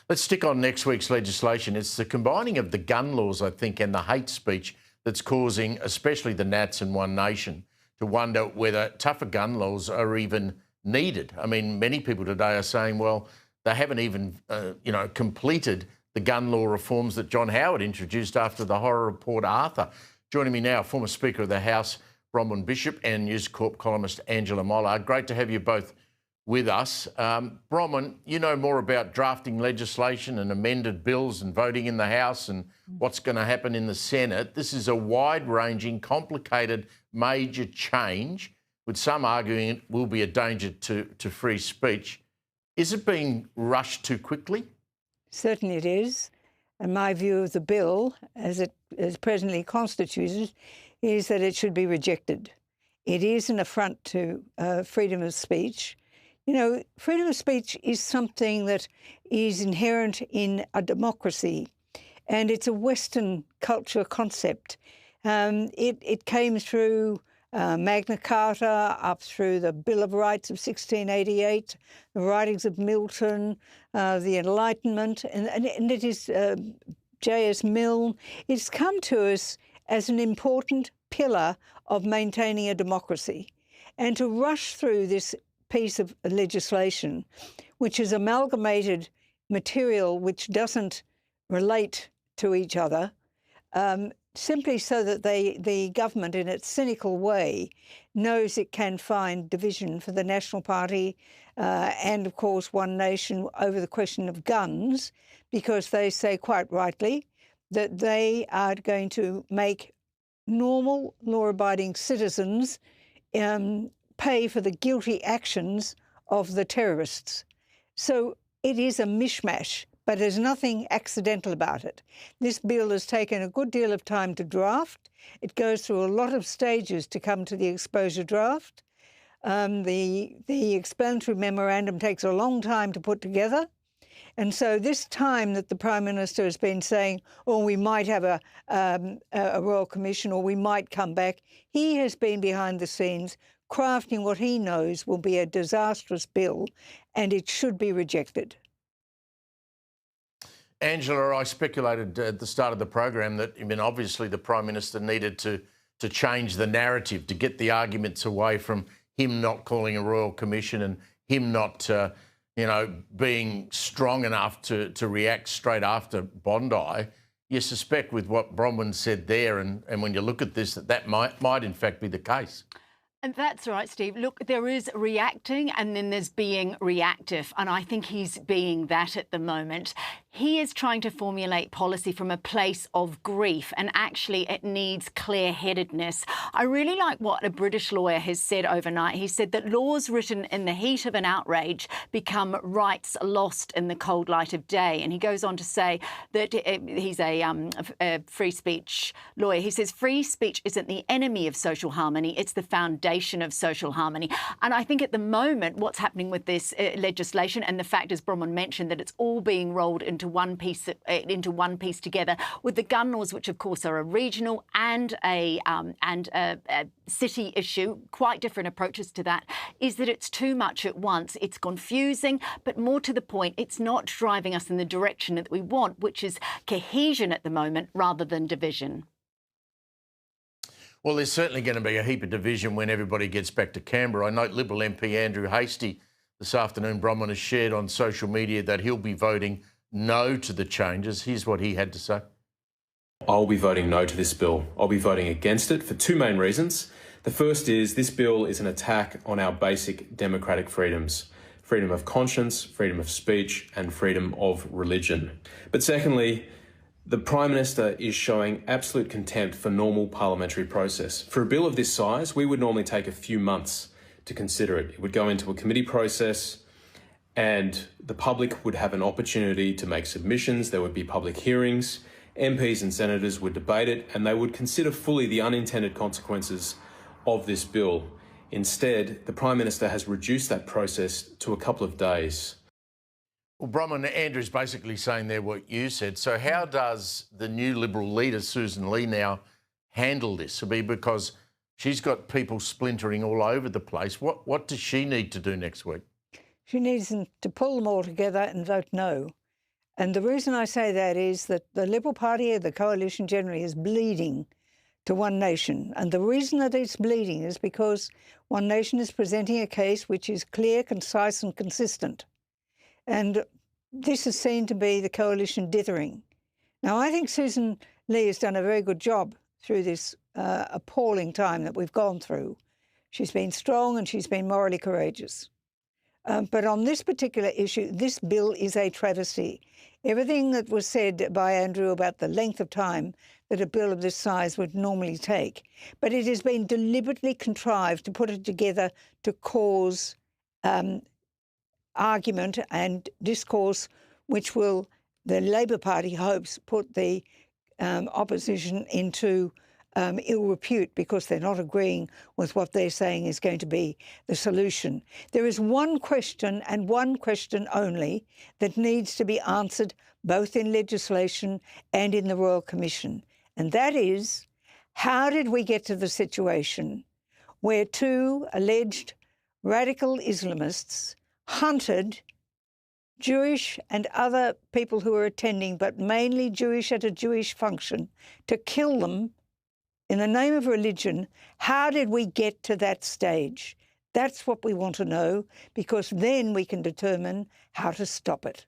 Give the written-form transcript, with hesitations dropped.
Let's stick on next week's legislation. It's the combining of the gun laws, I think, and the hate speech that's causing, especially the Nats and One Nation, to wonder whether tougher gun laws are even needed. I mean, many people today are saying, well, they haven't even, completed the gun law reforms that John Howard introduced after the horror of Port Arthur. Joining me now, former Speaker of the House, Bronwyn Bishop, and News Corp columnist Angela Mollard. Great to have you both with us. Bronwyn, you know more about drafting legislation and amended bills and voting in the House and what's going to happen in the Senate. This is a wide-ranging, complicated, major change, with some arguing it will be a danger to free speech. Is it being rushed too quickly? Certainly it is. And my view of the bill, as it is presently constituted, is that it should be rejected. It is an affront to freedom of speech. You know, freedom of speech is something that is inherent in a democracy, and it's a Western culture concept. It came through Magna Carta, up through the Bill of Rights of 1688, the writings of Milton, the Enlightenment, and it is J.S. Milne. It's come to us as an important pillar of maintaining a democracy. And to rush through this piece of legislation, which is amalgamated material which doesn't relate to each other, simply so that the government, in its cynical way, knows it can find division for the National Party and, of course, One Nation over the question of guns, because they say quite rightly that they are going to make normal, law-abiding citizens pay for the guilty actions of the terrorists. So it is a mishmash, but there's nothing accidental about it. This bill has taken a good deal of time to draft. It goes through a lot of stages to come to the exposure draft. The explanatory memorandum takes a long time to put together. And so this time that the Prime Minister has been saying, oh, we might have a Royal Commission or we might come back, he has been behind the scenes crafting what he knows will be a disastrous bill, and it should be rejected. Angela, I speculated at the start of the program that, I mean, obviously the Prime Minister needed to change the narrative, to get the arguments away from him not calling a Royal Commission and him not, being strong enough to react straight after Bondi. You suspect with what Bronwyn said there, and when you look at this, that might in fact be the case. And that's right, Steve. Look, there is reacting and then there's being reactive. And I think he's being that at the moment. He is trying to formulate policy from a place of grief, and actually it needs clear-headedness. I really like what a British lawyer has said overnight. He said that laws written in the heat of an outrage become rights lost in the cold light of day. And he goes on to say that he's a free speech lawyer. He says free speech isn't the enemy of social harmony, it's the foundation of social harmony. And I think at the moment what's happening with this legislation, and the fact, as Bronwyn mentioned, that it's all being rolled into one piece together with the gun laws, which of course are a regional and a city issue, quite different approaches to that, is that it's too much at once. It's confusing, but more to the point, it's not driving us in the direction that we want, which is cohesion at the moment rather than division. Well, there's certainly going to be a heap of division when everybody gets back to Canberra. I note Liberal MP Andrew Hastie this afternoon, Bronwyn, has shared on social media that he'll be voting no to the changes. Here's what he had to say. I'll be voting no to this bill. I'll be voting against it for two main reasons. The first is this bill is an attack on our basic democratic freedoms: freedom of conscience, freedom of speech, and freedom of religion. But secondly, the Prime Minister is showing absolute contempt for normal parliamentary process. For a bill of this size, we would normally take a few months to consider it. It would go into a committee process, and the public would have an opportunity to make submissions. There would be public hearings. MPs and senators would debate it, and they would consider fully the unintended consequences of this bill. Instead, the Prime Minister has reduced that process to a couple of days. Well, Bronwyn, Andrew's basically saying there what you said. So how does the new Liberal leader, Susan Lee, now handle this? Because she's got people splintering all over the place. What does she need to do next week? She needs them to pull them all together and vote no. And the reason I say that is that the Liberal Party, or the coalition generally, is bleeding to One Nation. And the reason that it's bleeding is because One Nation is presenting a case which is clear, concise and consistent. And this is seen to be the coalition dithering. Now, I think Susan Lee has done a very good job through this appalling time that we've gone through. She's been strong and she's been morally courageous. But on this particular issue, this bill is a travesty. Everything that was said by Andrew about the length of time that a bill of this size would normally take, but it has been deliberately contrived to put it together to cause argument and discourse, which will, the Labor Party hopes, put the opposition into ill repute because they're not agreeing with what they're saying is going to be the solution. There is one question, and one question only, that needs to be answered both in legislation and in the Royal Commission. And that is, how did we get to the situation where two alleged radical Islamists hunted Jewish and other people who were attending, but mainly Jewish, at a Jewish function, to kill them in the name of religion? How did we get to that stage? That's what we want to know, because then we can determine how to stop it.